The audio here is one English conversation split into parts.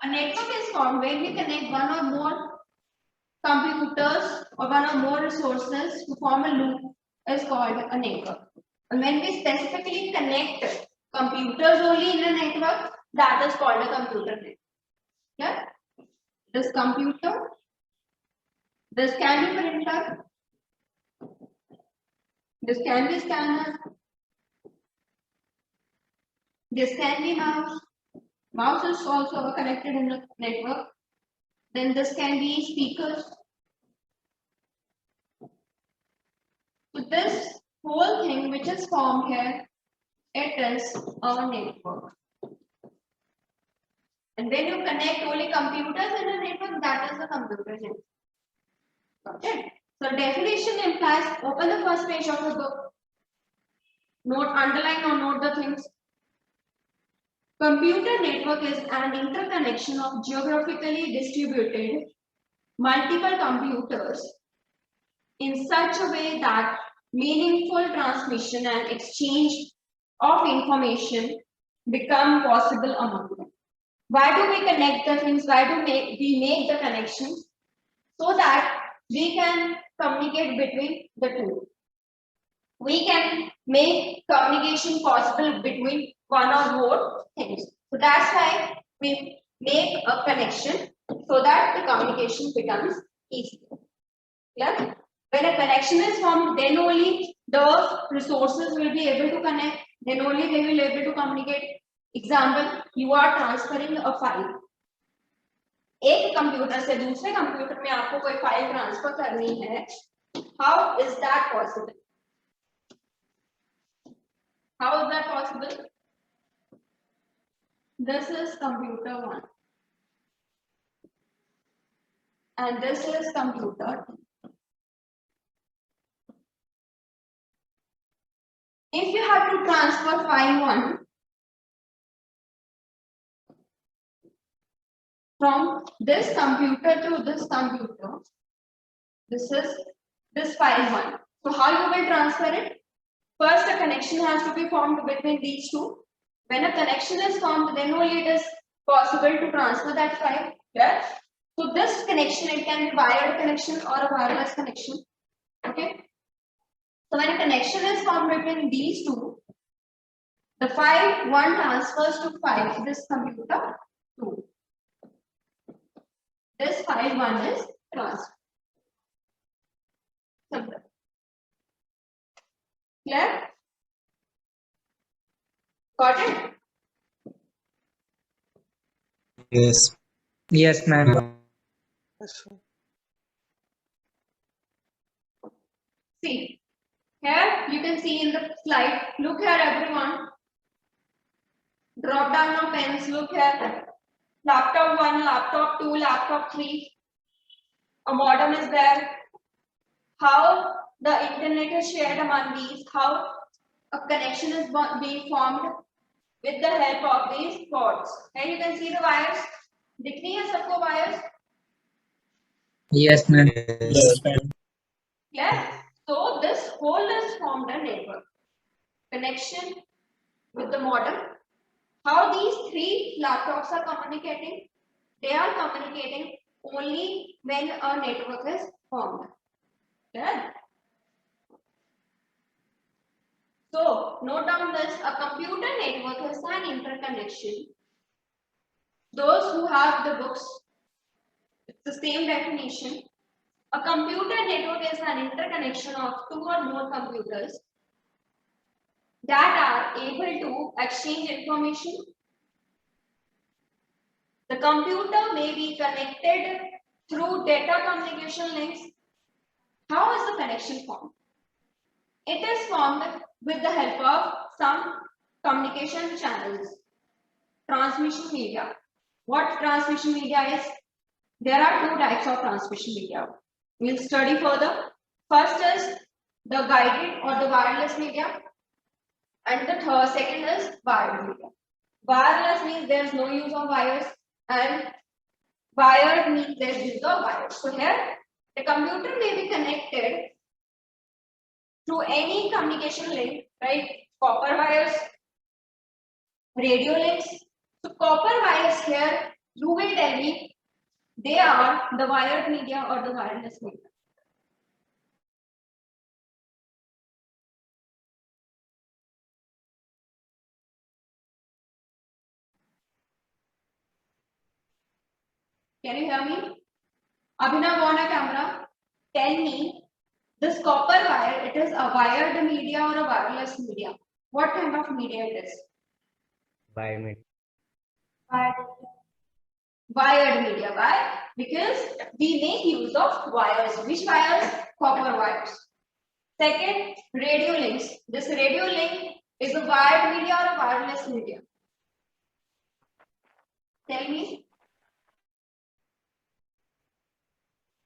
A network is formed when we connect one or more computers or one or more resources to form a loop is called a network. And when we specifically connect computers only in a network, that is called a computer network. Yeah? This computer, this can be printer, this can be scanner, this can be mouse. Mouse is also connected in the network. Then this can be speakers. So this whole thing which is formed here, it is a network. And when you connect only computers in a network, that is a computer network. Okay. So definition implies, open the first page of the book. Note, underline or note the things. Computer network is an interconnection of geographically distributed multiple computers in such a way that meaningful transmission and exchange of information become possible among them. Why do we connect the things? Why do we make the connections? So that we can communicate between the two. We can make communication possible between one or more things. So that's why we make a connection so that the communication becomes easy. Yeah? When a connection is formed, then only the resources will be able to connect, then only they will be able to communicate. Example, you are transferring a file. एक computer से दूसरे computer में आपको कोई file transfer करनी है. How is that possible? How is that possible? This is computer 1 and this is computer 2. If you have to transfer file 1 from this computer to this computer, this is this file 1. So how you will transfer it? First, a connection has to be formed between these two. When a connection is formed, then only it is possible to transfer that file. Yes. So this connection, it can be wired connection or a wireless connection. Okay. So when a connection is formed between these two, the file 1 transfers to file this computer 2. This file 1 is transferred. Simple. Clear? Got it? Yes. Yes, ma'am. See, here you can see in the slide. Look here, everyone. Drop down your pens. Look here. Laptop 1, laptop 2, laptop 3. A modem is there. How the internet is shared among these. How a connection is being formed with the help of these cords. Here you can see the wires. दिख रही है सबको wires? Yes, ma'am. Yes. Yeah. So this whole is formed a network. Connection with the modem. How these 3 laptops are communicating? They are communicating only when a network is formed. Yeah. So note down this, a computer network is an interconnection. Those who have the books, it's the same definition. A computer network is an interconnection of 2 or more computers that are able to exchange information. The computer may be connected through data communication links. How is the connection formed? It is formed with the help of some communication channels. Transmission media. What transmission media is? There are 2 types of transmission media. We'll study further. First is the guided or the wireless media. And the second is wired media. Wireless means there is no use of wires, and wired means there is use of wires. So here the computer may be connected through any communication link, right? Copper wires, radio links. So copper wires here You will tell me they are the wired media or the wireless media. Can you hear me? Abhinav on a camera. Tell me, this copper wire, it is a wired media or a wireless media? What kind of media it is? Wired. Wired media. Why? Because we make use of wires. Which wires? Copper wires. Second, radio links. This radio link is a wired media or a wireless media? Tell me.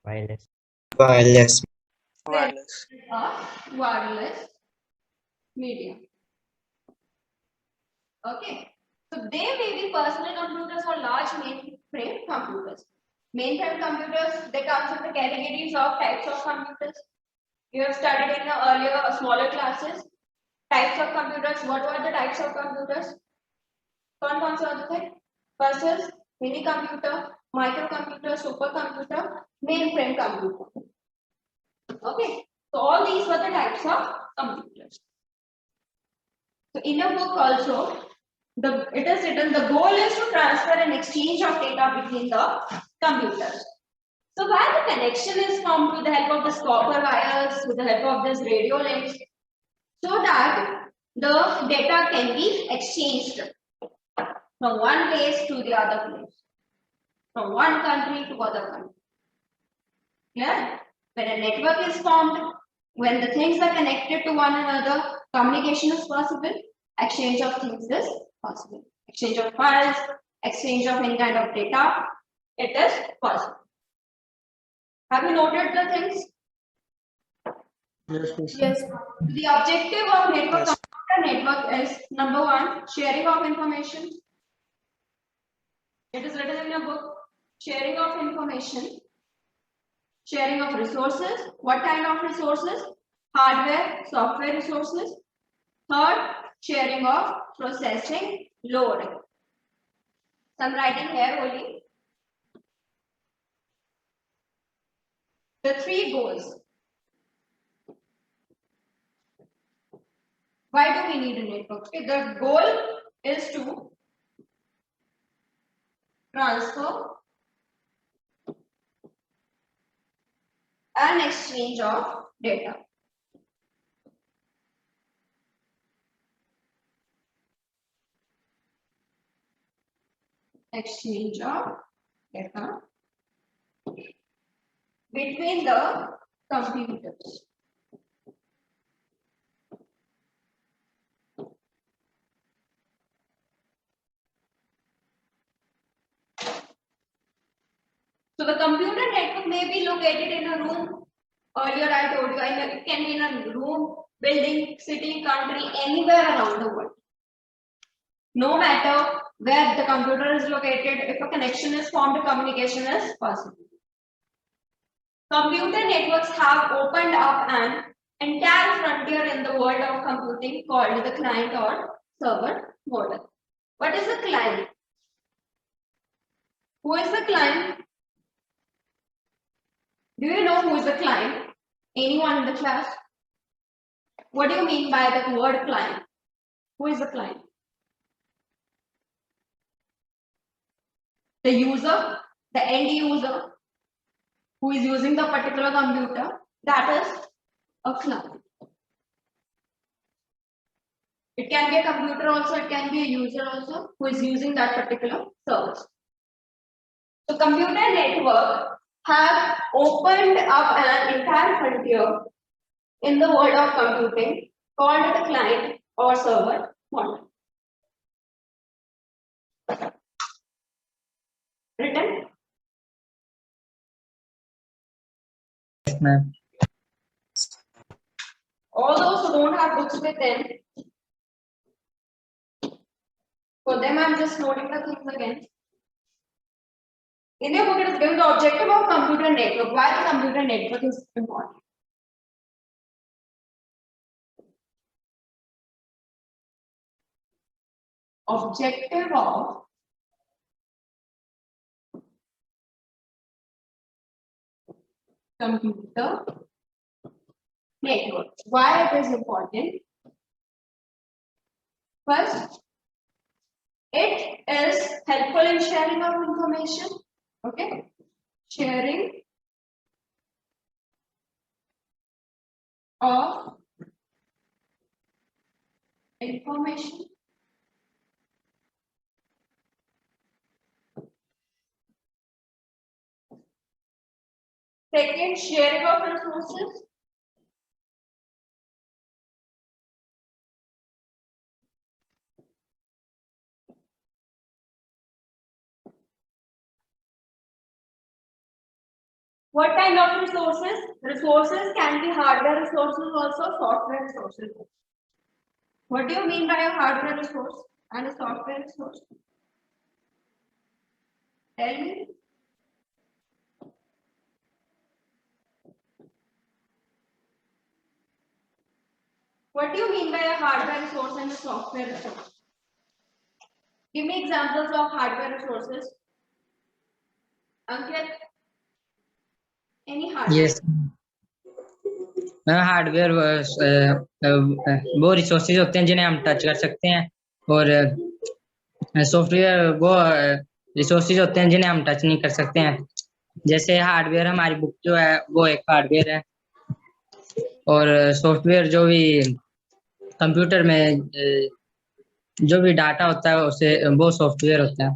Wireless. Wireless. Wireless. A wireless media. Okay. So they may be personal computers or large mainframe computers. Mainframe computers, they come with the categories of types of computers. You have studied in the earlier smaller classes. Types of computers. What were the types of computers? कौन से होते थे? First is mini computer, microcomputer, supercomputer, mainframe computer. Okay. So all these were the types of computers. So in a book also, it is written the goal is to transfer and exchange of data between the computers. So while the connection is formed with the help of this copper wires, with the help of this radio links, so that the data can be exchanged from one place to the other place, from one country to other country. Clear? When a network is formed, when the things are connected to one another, communication is possible, exchange of things is possible. Exchange of files, exchange of any kind of data, it is possible. Have you noted the things? Yes. The objective of computer network is number one, sharing of information. It is written in a book, sharing of information, sharing of resources. What kind of resources? Hardware, software resources. Third, sharing of processing load. So I'm writing here only the three goals. Why do we need a network? Okay, the goal is to transfer and exchange of data. Exchange of data between the computers. So the computer network may be located in a room. Earlier I told you, it can be in a room, building, city, country, anywhere around the world. No matter where the computer is located, if a connection is formed, communication is possible. Computer networks have opened up an entire frontier in the world of computing called the client or server model. What is the client? Who is the client? Do you know who is the client? Anyone in the class? What do you mean by the word client? Who is the client? The user, the end user who is using the particular computer, that is a client. It can be a computer also, it can be a user also who is using that particular service. So computer network have opened up an entire frontier in the world of computing called the client or server model. Written? Yes, ma'am. All those who don't have books with them, for them I'm just noting the things again. In your book it is given the objective of computer network. Why the computer network is important? Objective of computer network. Why it is important? First, it is helpful in sharing of information. Okay, sharing of information. Second, sharing of resources. What kind of resources? Resources can be hardware resources also, software resources. What do you mean by a hardware resource and a software resource? Tell me. What do you mean by a hardware resource and a software resource? Give me examples of hardware resources. Ankit, any hardware? Yes. Hardware वो resources होते हैं जिन्हें हम touch कर सकते हैं, और software वो रिसोर्सेज होते हैं जिन्हें हम टच नहीं कर सकते हैं। जैसे हार्डवेयर हमारी बुक जो है वो एक हार्डवेयर है, और सॉफ्टवेयर जो भी कंप्यूटर में जो भी डाटा होता है उसे वो सॉफ्टवेयर होता है।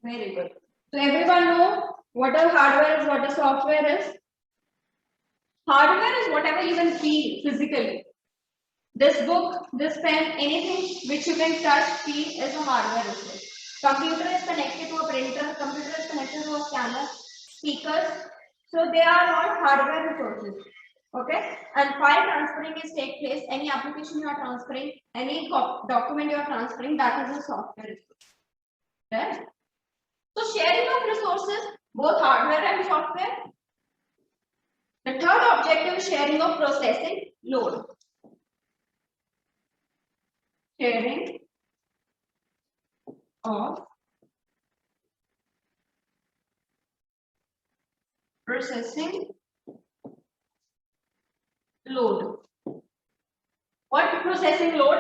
Very good. So everyone know what a hardware is, what a software is. Hardware is whatever you can feel physically. This book, this pen, anything which you can touch, feel is a hardware resource. Computer is connected to a printer, computer is connected to a scanner, speakers. So they are all hardware resources. Okay? And file transferring is take place, any application you are transferring, any document you are transferring, that is a software resource. Right? So sharing of resources, both hardware and software. The third objective is sharing of processing load. Sharing of processing load. What processing load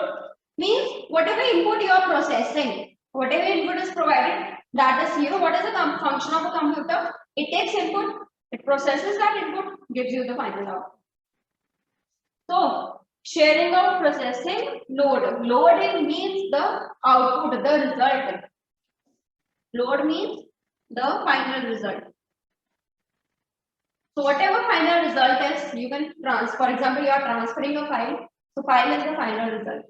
means? Whatever input you are processing, whatever input is provided, that is here. What is the function of a computer? It takes input, it processes that input, gives you the final output. So sharing of processing load. Loading means the output, the result. Load means the final result. So whatever final result is, you can transfer. For example, you are transferring a file. So file is the final result.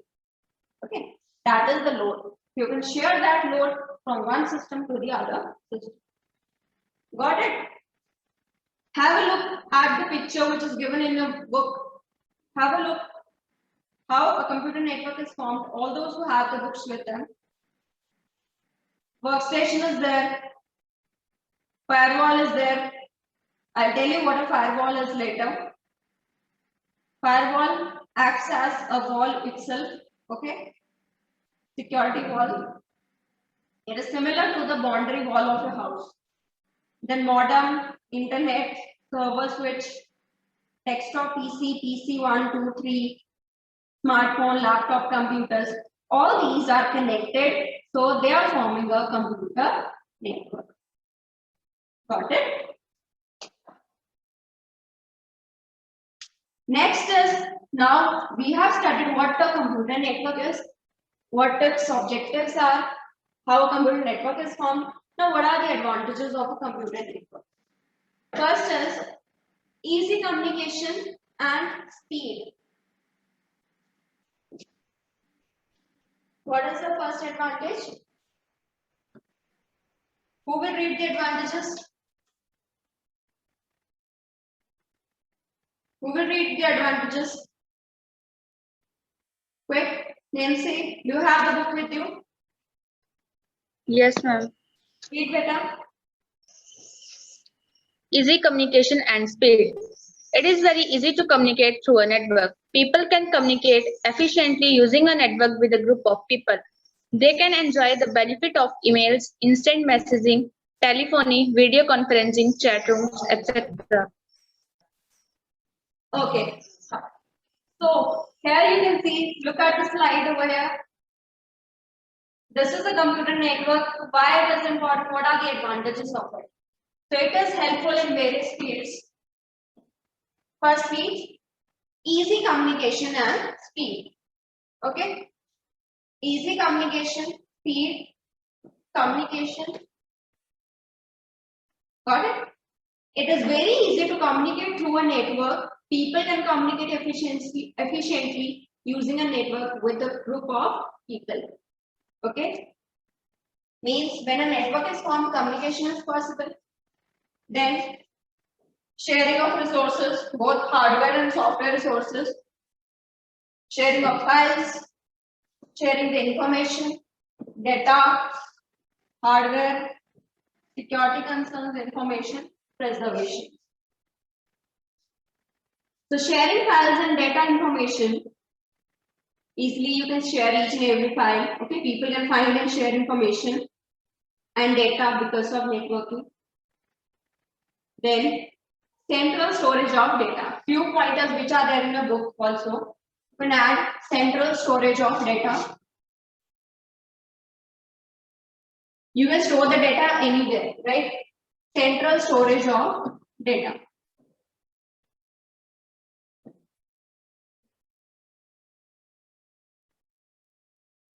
Okay, that is the load. You can share that load from one system to the other system. Got it? Have a look at the picture which is given in your book. Have a look how a computer network is formed. All those who have the books with them. Workstation is there. Firewall is there. I'll tell you what a firewall is later. Firewall acts as a wall itself. Okay. Security wall. It is similar to the boundary wall of a house. Then modem, internet, server switch, desktop PC, PC 1, 2, 3, smartphone, laptop computers. All these are connected, so they are forming a computer network. Got it? Next is, now we have studied what a computer network is, what its objectives are, how a computer network is formed. Now, what are the advantages of a computer network? First is easy communication and speed. What is the first advantage? Who will read the advantages? Who will read the advantages? Quick, Nancy, do you have the book with you? Yes, ma'am. Read better. Easy communication and speed. It is very easy to communicate through a network. People can communicate efficiently using a network with a group of people. They can enjoy the benefit of emails, instant messaging, telephony, video conferencing, chat rooms, etc. Okay. So here you can see, look at the slide over here. This is a computer network. Why it is important? What are the advantages of it? So it is helpful in various fields. Firstly, easy communication and speed. Okay. Easy communication, speed, communication. Got it? It is very easy to communicate through a network. People can communicate efficiently using a network with a group of people. Okay? Means when a network is formed, communication is possible. Then sharing of resources, both hardware and software resources, sharing of files, sharing the information, data, hardware, security concerns, information, preservation. So sharing files and data information, easily you can share each and every file. Okay, people can find and share information and data because of networking. Then central storage of data. Few pointers which are there in the book also. You can add central storage of data. You can store the data anywhere, right? Central storage of data.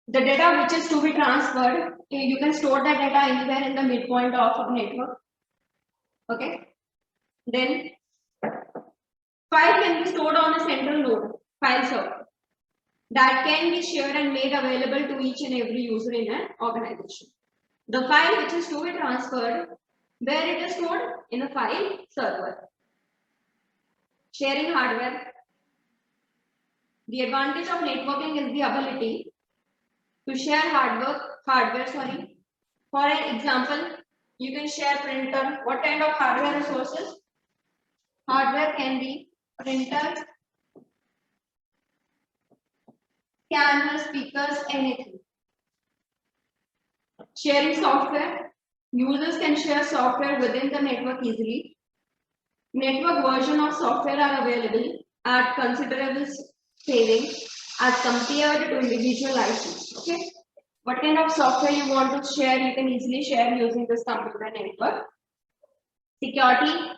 The data which is to be transferred, you can store that data anywhere in the midpoint of a network. Okay. Then file can be stored on a central node, file server, that can be shared and made available to each and every user in an organization. The file which is to be transferred, where it is stored? In a file server. Sharing hardware. The advantage of networking is the ability to share hardware. For an example, you can share printer. What kind of hardware resources? Hardware can be printer, scanner, speakers, anything. Sharing software. Users can share software within the network easily. Network version of software are available at considerable saving as compared to individual license. Okay. What kind of software you want to share, you can easily share using this computer network. Security.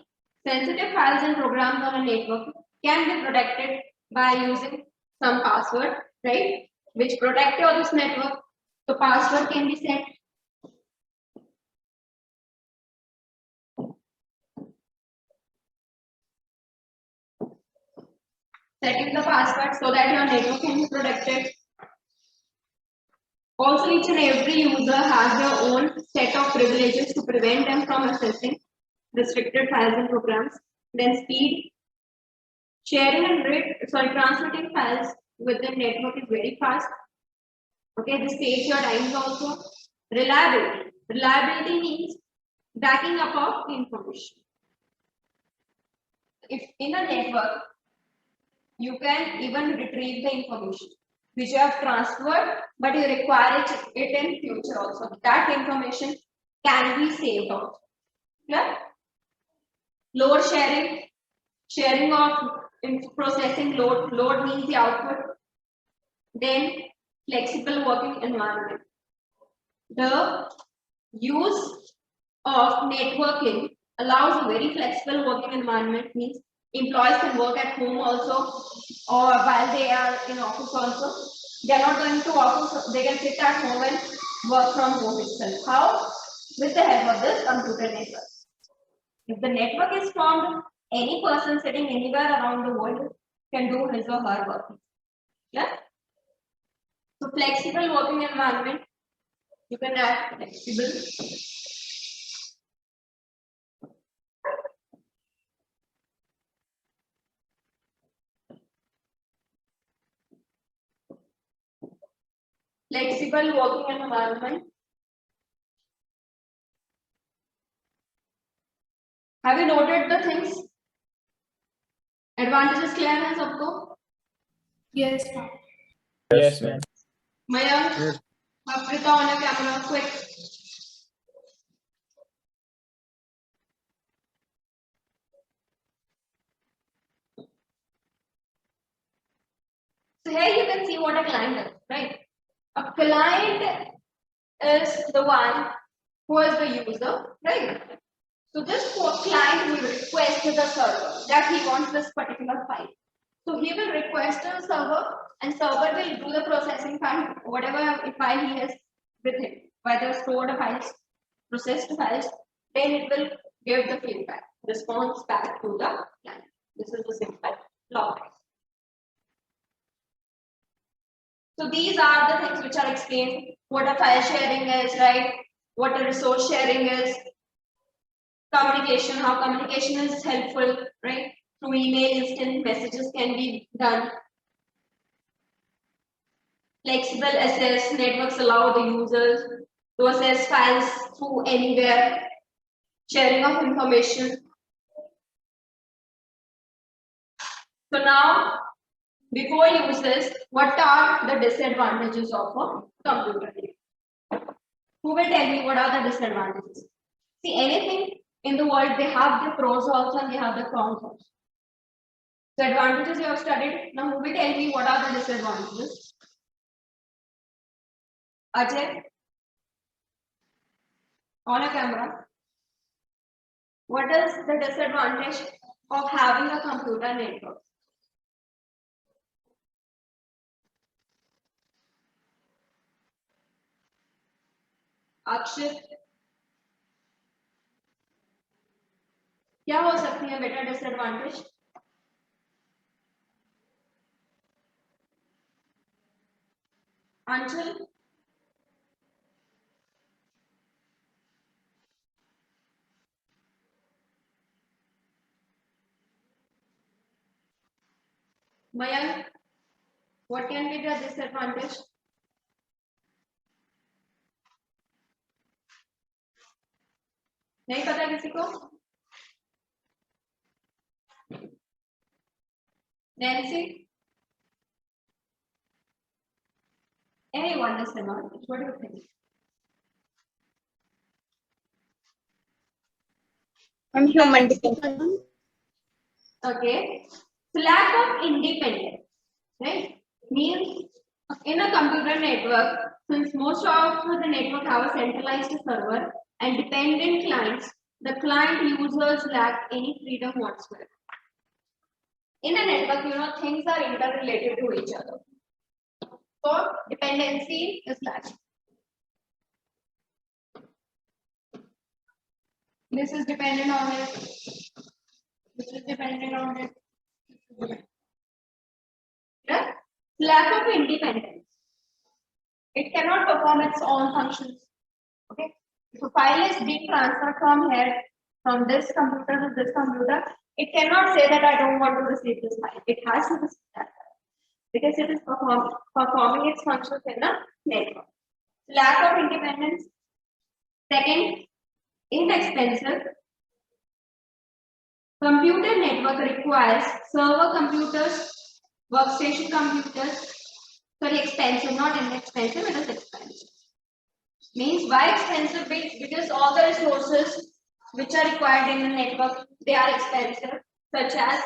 Sensitive files and programs on a network can be protected by using some password, right? Which protect your this network. So password can be set. Setting the password so that your network can be protected. Also, each and every user has their own set of privileges to prevent them from accessing restricted files and programs. Then speed. Sharing and transmitting files within network is very fast. Okay, this saves your times also. Reliability. Reliability means backing up of information. If in a network, you can even retrieve the information which you have transferred, but you require it in future also. That information can be saved also. Clear? Load sharing. Sharing of processing load. Load means the output. Then flexible working environment. The use of networking allows a very flexible working environment, means employees can work at home also, or while they are in office also. They are not going to office, they can sit at home and work from home itself. How? With the help of this computer network. If the network is formed, any person sitting anywhere around the world can do his or her work. Yeah? So flexible working environment, you can add flexible. Flexible working environment. Have you noted the things? Advantages clear है सबको? Yes, ma'am. Yes, ma'am. Mayank, Africa on your camera, quick. So here you can see what a client is, right? A client is the one who is the user, right? So this client will request to the server that he wants this particular file. So he will request to the server and server will do the processing file, whatever file he has with him, whether stored files, processed files, then it will give the feedback, response back to the client. This is the simple logic. So these are the things which are explained, what a file sharing is, right? What a resource sharing is, communication, how communication is helpful, right? Through email, instant messages can be done. Flexible access, networks allow the users to access files through anywhere, sharing of information. So now, before uses, what are the disadvantages of a computer? Who will tell me what are the disadvantages? See, anything in the world, they have the pros also and they have the cons also. The advantages you have studied. Now, who will tell me what are the disadvantages? Ajay, on a camera. What is the disadvantage of having a computer network? अक्षित, क्या हो सकती है बेटा disadvantage? Anshul, Mayank, what can be the disadvantage? नहीं पता किसी को? Nancy? Anyone disadvantage? What do you think? I'm human dependent. Okay. So lack of independence, right? Means in a computer network, since most of the network have a centralized server and dependent clients, the client users lack any freedom whatsoever. In a network, things are interrelated to each other. So dependency is lacking. This is dependent on it. This is dependent on it. Yeah? Lack of independence. It cannot perform its own functions. Okay. If a file is being transferred from here, from this computer to this computer, it cannot say that I don't want to receive this file. It has to receive that file because it is performing its functions in a network. Lack of independence. Second, inexpensive. Computer network requires server computers, workstation computers. Sorry, expensive, not inexpensive, it is expensive. Means why expensive? Because all the resources which are required in the network, they are expensive, such as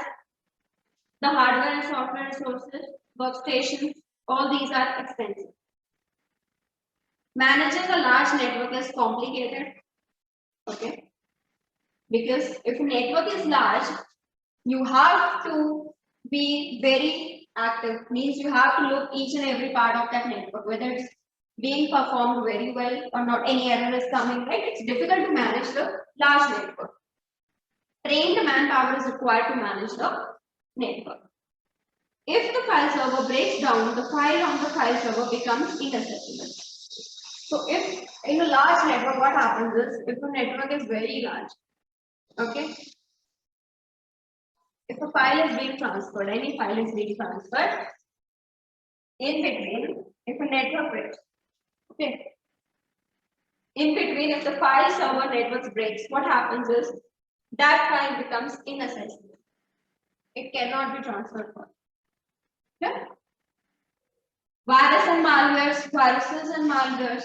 the hardware and software resources, workstations, all these are expensive. Managing a large network is complicated. Okay. Because if a network is large, you have to be very active. Means you have to look each and every part of that network, whether it's being performed very well or not, any error is coming, right? It's difficult to manage the large network. Trained manpower is required to manage the network. If the file server breaks down, the file on the file server becomes inaccessible. So if in a large network, what happens is, if the network is very large, okay, if a file is being transferred, any file is being transferred, in between, if a network breaks, okay, in between, if the file server network breaks, what happens is that file becomes inaccessible. It cannot be transferred. Okay? Viruses and malwares.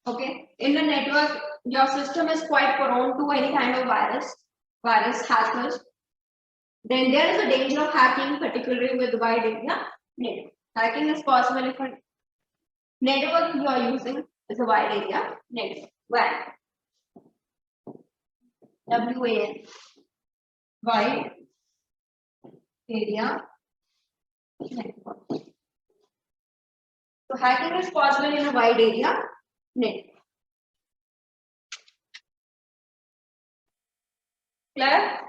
Okay, in the network, your system is quite prone to any kind of virus hackers. Then there is a danger of hacking, particularly with wide area network. Hacking is possible if a network you are using is a wide area network. WAN. WAN. Wide area network. So hacking is possible in a wide area network. Clear?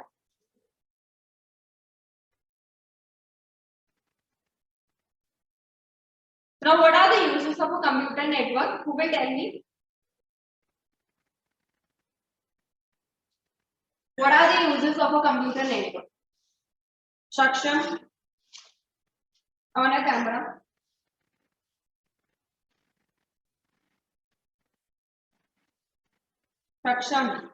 Now, what are the uses of a computer network? Who will tell me? What are the uses of a computer network? Saksham, on a camera. Saksham.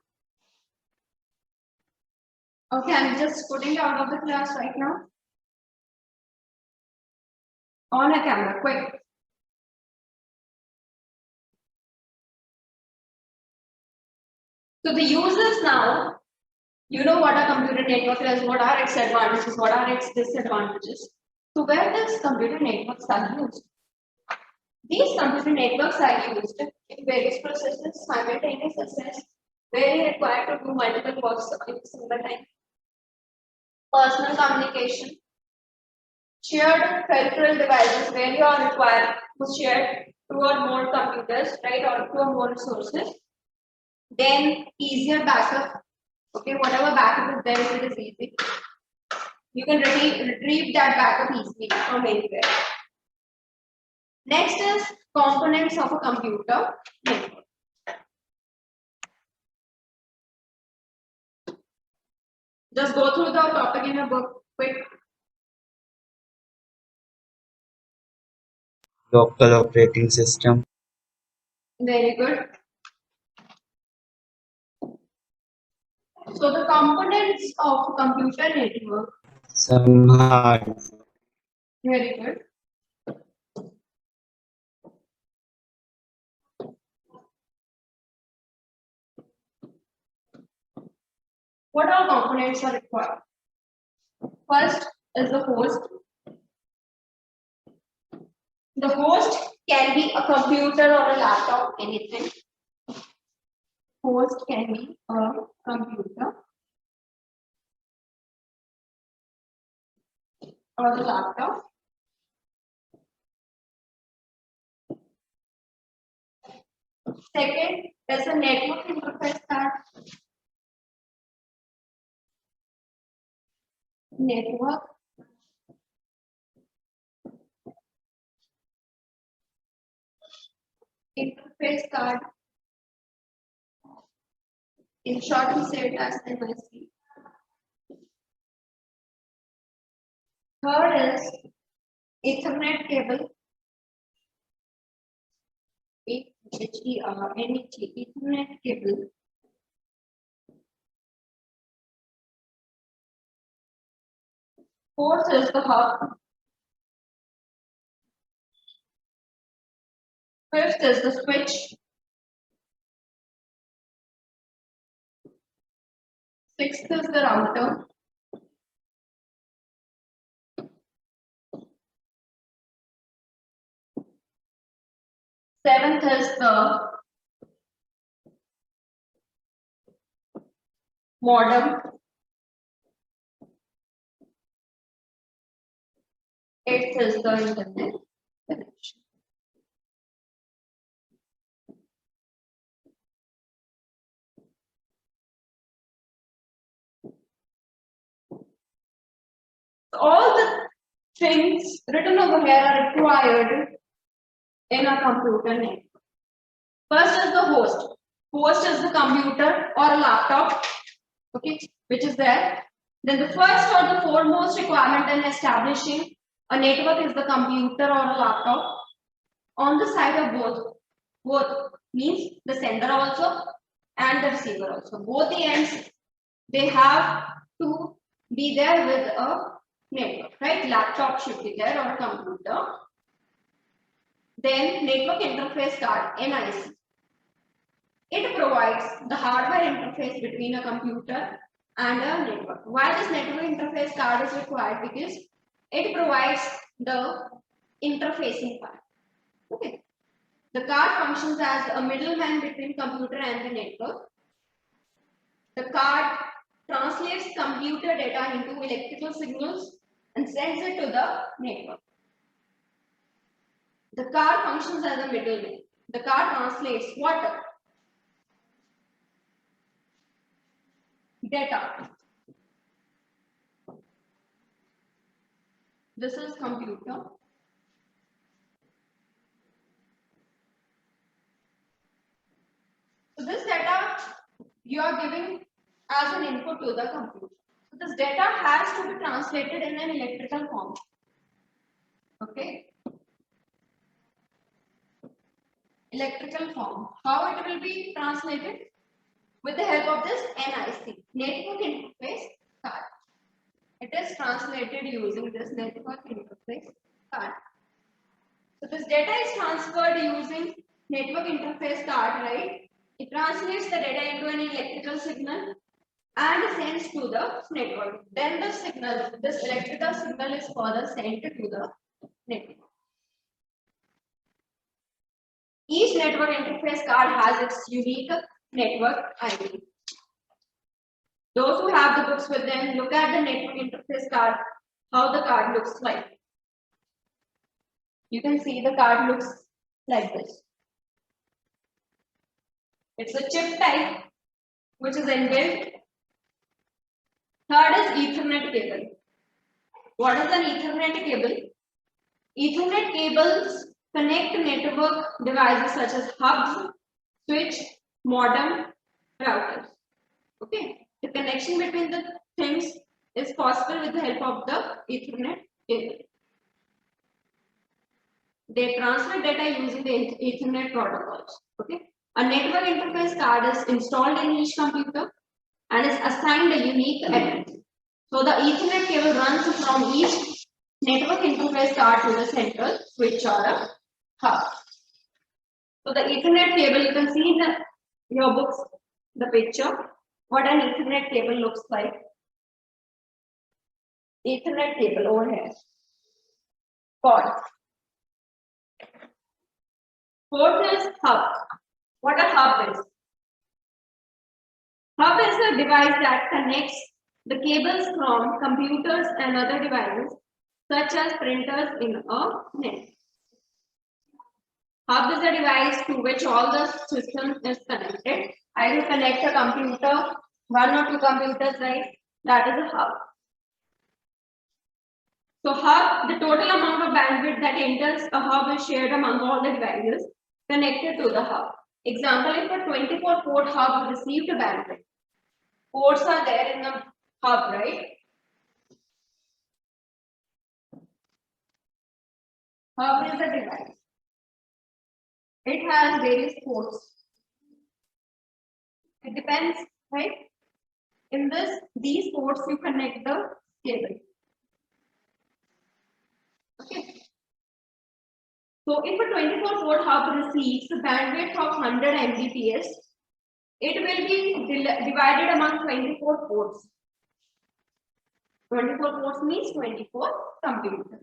Okay, I'm just putting you out of the class right now. On a camera, quick. So the uses now, you know what a computer network is, what are its advantages, what are its disadvantages. So where these computer networks are used? These computer networks are used in various processes, simultaneous access, where you require to do multiple works at the same time. Personal communication, shared peripheral devices, where you are required to share two or more computers, right, or two or more resources. Then easier backup. Okay, whatever backup is there, if it is easy, you can retrieve that backup easily from anywhere. Next is components of a computer network. Just go through the topic in a book quick. Local operating system. Very good. So the components of a computer network. Some hard. Very good. What all components are required? First is the host. The host can be a computer or a laptop, anything. Host can be a computer or a laptop. Second is a network interface card. Network interface card. In short, we say it as NIC. Third is Ethernet cable. ETHERNET, Ethernet cable. Fourth is the hub. Fifth is the switch. Sixth is the router. Seventh is the modem. Eighth is the internet connection. All the things written over here are required in a computer network. First is the host. Host is the computer or a laptop, okay, which is there. Then the first or the foremost requirement in establishing a network is the computer or a laptop. On the side of both means the sender also and the receiver also. Both the ends, they have to be there with a network, right? Laptop should be there or a computer. Then network interface card, NIC. It provides the hardware interface between a computer and a network. Why this network interface card is required? Because it provides the interfacing part. Okay. The card functions as a middleman between computer and the network. The card translates computer data into electrical signals and sends it to the network. The card functions as a middleman. The card translates what? Data. This is computer. So this data you are giving as an input to the computer. So this data has to be translated in an electrical form. Okay. Electrical form. How it will be translated? With the help of this NIC, network interface card. It is translated using this network interface card. So this data is transferred using network interface card, right? It translates the data into an electrical signal and sends to the network. Then the signal, this electrical signal is further sent to the network. Each network interface card has its unique network ID. Those who have the books with them, look at the network interface card, how the card looks like. You can see the card looks like this. It's a chip type which is inbuilt. Third is Ethernet cable. What is an Ethernet cable? Ethernet cables connect network devices such as hubs, switch, modem, routers. Okay. The connection between the things is possible with the help of the Ethernet cable. They transmit data using the Ethernet protocols. Okay. A network interface card is installed in each computer and is assigned a unique address. So the Ethernet cable runs from each network interface card to the central switch or a hub. So the Ethernet cable, you can see in your books the picture what an Ethernet cable looks like. Ethernet cable over here. Cord. Fourth is hub. What a hub is. Hub is a device that connects the cables from computers and other devices such as printers in a net. Hub is a device to which all the system is connected. I will connect a computer, one or two computers, right? That is a hub. So hub, the total amount of bandwidth that enters a hub is shared among all the devices connected to the hub. Example, if a 24-port hub received a bandwidth, ports are there in the hub, right? Hub is a device. It has various ports. It depends, right? In these ports you connect the cable. Okay. So if a 24-port hub receives a bandwidth of 100 Mbps, it will be divided among 24 ports. 24 ports means 24 computers.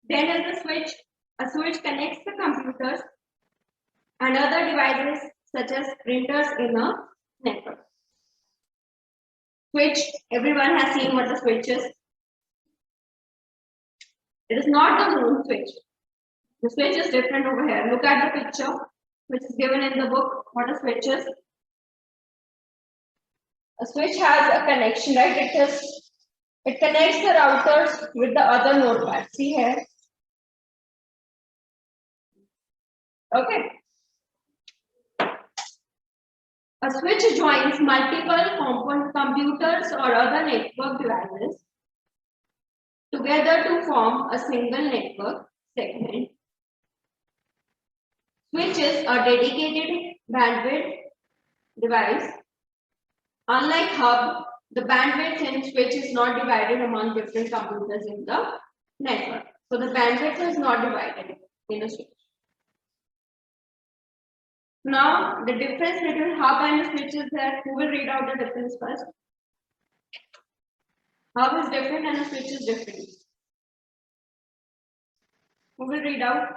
Then is the switch. A switch connects the computers and other devices such as printers in a network. Switch, everyone has seen what the switch is. It is not the home switch. The switch is different over here. Look at the picture which is given in the book. What a switch is. A switch has a connection, right? It connects the routers with the other notepads. See here. Okay. A switch joins multiple computers or other network devices together to form a single network segment. Switch is a dedicated bandwidth device. Unlike hub, the bandwidth in switch is not divided among different computers in the network. So the bandwidth is not divided in a switch. Now the difference between hub and switch is that who will read out the difference first? Hub is different and a switch is different. Who will read out?